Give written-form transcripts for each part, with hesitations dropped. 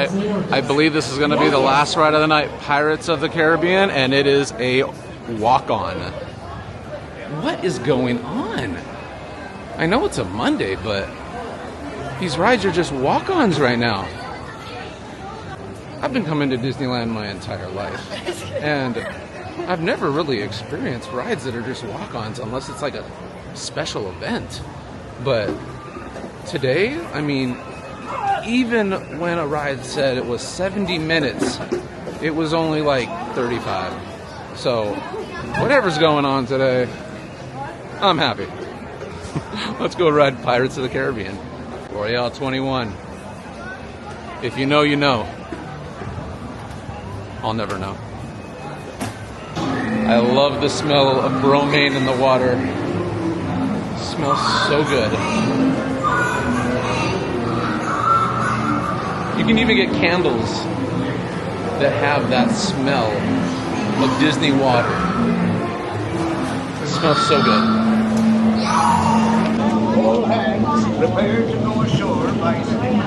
right, I believe this is going to be the last ride of the night, Pirates of the Caribbean, and it is a walk-on. What is going on? I know it's a Monday, but these rides are just walk-ons right now. I've been coming to Disneyland my entire life, and I've never really experienced rides that are just walk-ons unless it's like a special event. But today, I mean, even when a ride said it was 70 minutes, it was only like 35. So, whatever's going on today, I'm happy. Let's go ride Pirates of the Caribbean. Royale 21. If you know, you know. I'll never know. I love the smell of bromine in the water. It smells so good. You can even get candles that have that smell of Disney water. It smells so good. All hands prepare to go ashore by sea.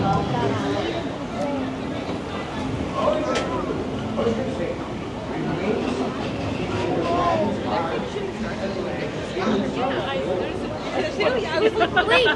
I was late.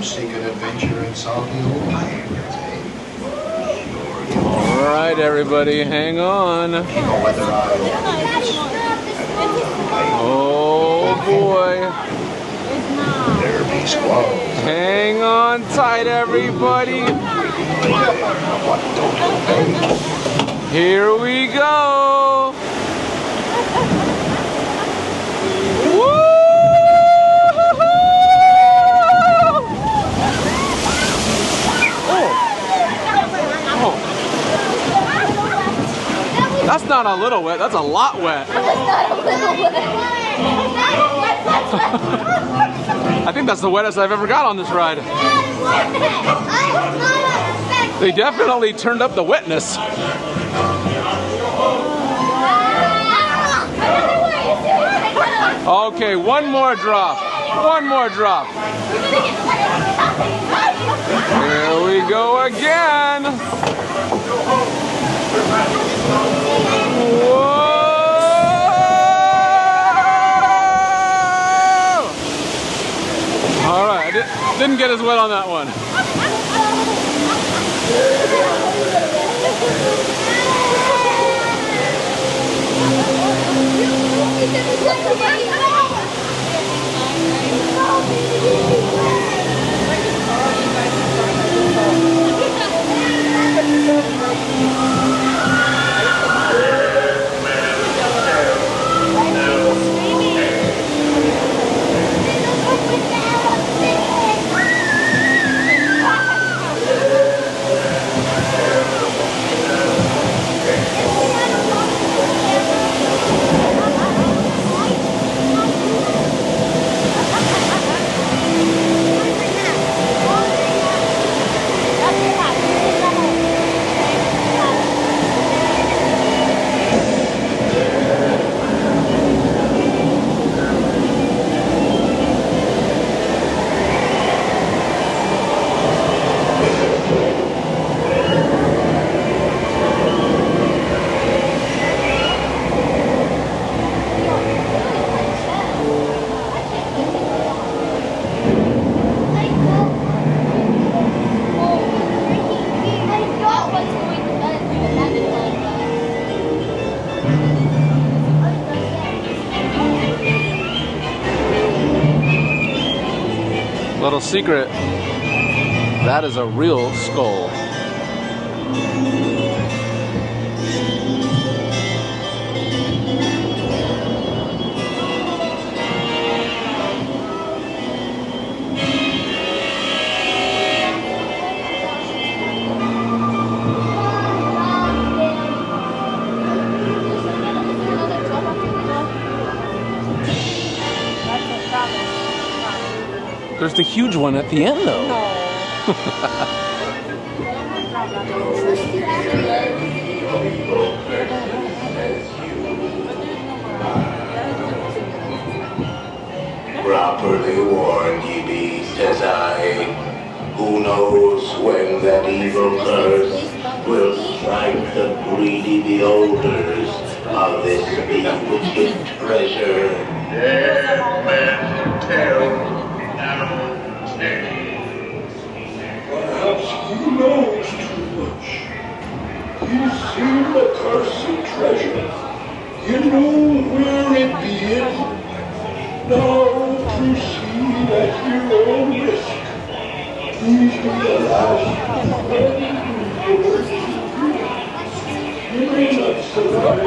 Seek an adventure in salty old pirates, eh? All right, everybody, hang on. Oh boy. There be squalls. Hang on tight, everybody. Here we go. That's not a little wet, that's a lot wet. I think that's the wettest I've ever got on this ride. They definitely turned up the wetness. Okay, one more drop. One more drop. Here we go again. Whoa! All right, I didn't get as wet on that one. Little secret, that is a real skull. There's the huge one at the end, though. No. Properly warned ye be, says I. Who knows when that evil curse will strike the greedy beholders of this bewitched treasure. Dead men tell. Perhaps he knows too much. He's seen the cursed treasure. You know where it be. Now proceed at your own risk. Please be the last. You may not survive.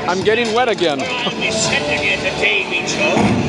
I'm getting wet again. I'll be sending you to Davy Joe.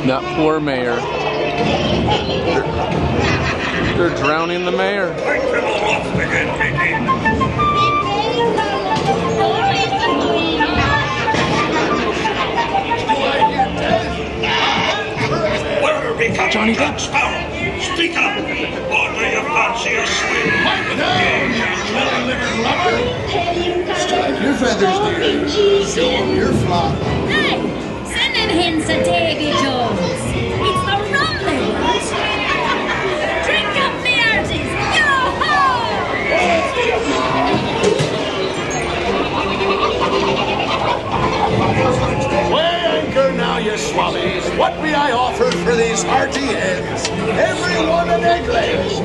That poor mayor. They're drowning the mayor. Johnny Depp. Speak up, or do you fancy a swim? Strike your feathers, dear. Show 'em your flock. Hey, sending hints to Davy Jones. It's the rum they want. Drink up, me hearties. Yo-ho! Weigh anchor now, you swabbies. What may I offer for these hearty heads? Every one an egg layers.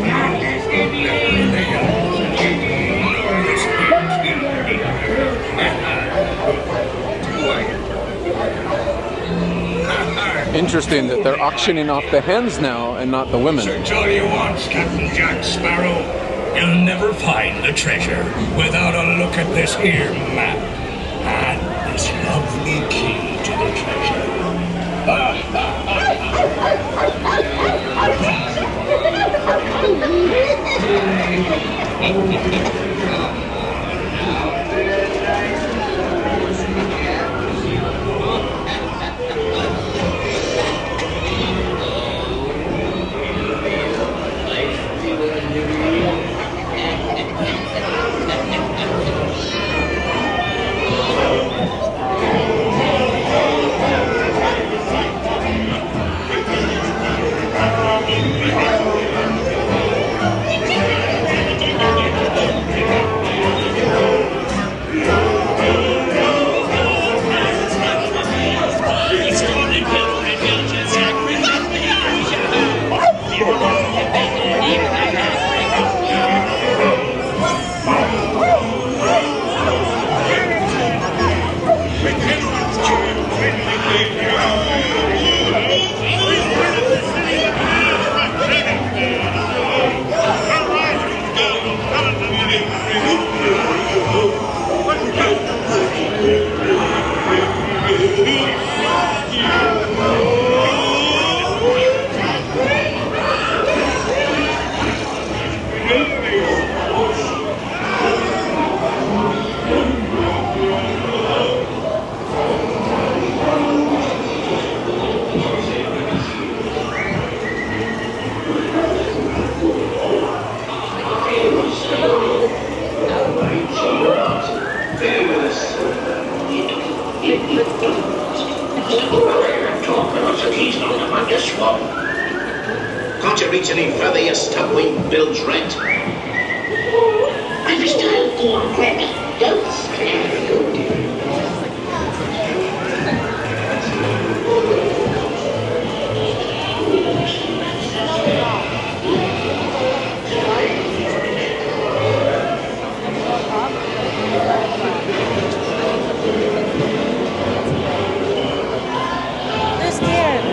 Interesting that they're auctioning off the hens now and not the women. That's all you want, Captain Jack Sparrow. You'll never find the treasure without a look at this here map and this lovely key to the treasure. He's not the man you swap. Can't you reach any further, you stub-wing bilge rat? I'm still being grippy. Don't scare you. They're scared.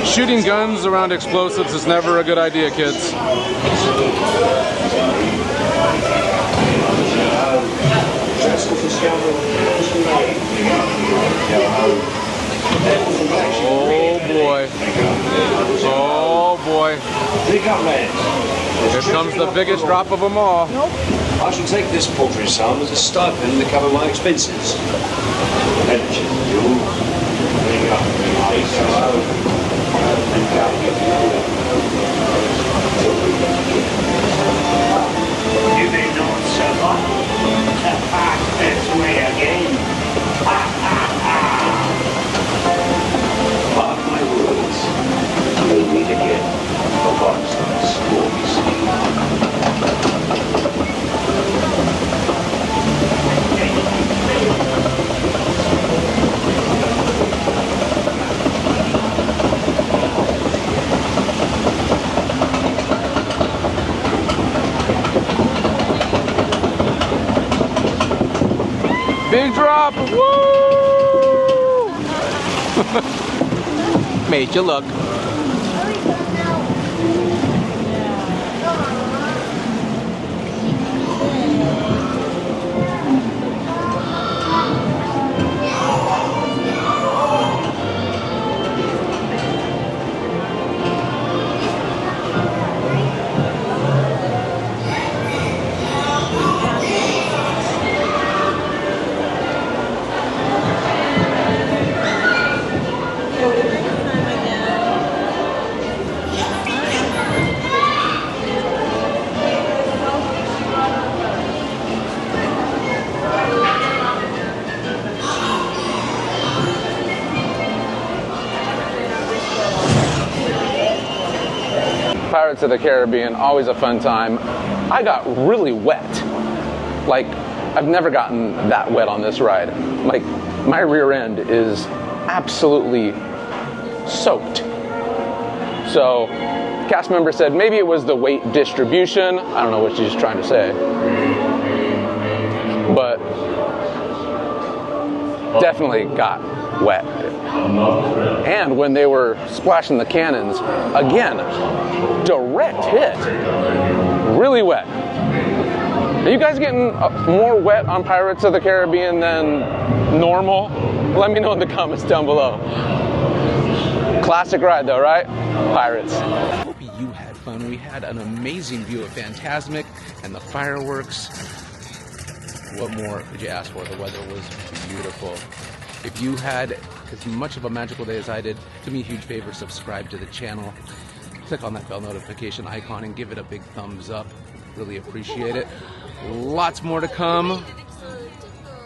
Shooting guns around explosives is never a good idea, kids. Oh boy. Oh boy. Here comes the biggest drop of them all. I shall take this paltry sum as a stipend to cover my expenses. You may not survive. That's way again. Mark my words. We'll meet again for once on a stormy sea. Big drop! Woo! Made you look. Pirates of the Caribbean, always a fun time. I got really wet. Like, I've never gotten that wet on this ride. Like, my rear end is absolutely soaked. So, cast member said maybe it was the weight distribution. I don't know what she's trying to say. But definitely got wet. And when they were splashing the cannons, again, direct hit. Really wet. Are you guys getting more wet on Pirates of the Caribbean than normal? Let me know in the comments down below. Classic ride though, right? Pirates. I hope you had fun. We had an amazing view of Fantasmic and the fireworks. What more could you ask for? The weather was beautiful. If you had as much of a magical day as I did, do me a huge favor, subscribe to the channel. Click on that bell notification icon and give it a big thumbs up. Really appreciate it. Lots more to come.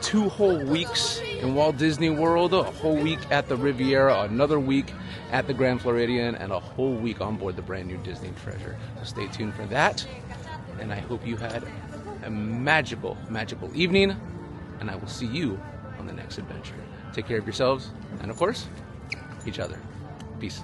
2 whole weeks in Walt Disney World, a whole week at the Riviera, another week at the Grand Floridian, and a whole week on board the brand new Disney Treasure. So stay tuned for that. And I hope you had a magical, magical evening. And I will see you on the next adventure. Take care of yourselves and, of course, each other. Peace.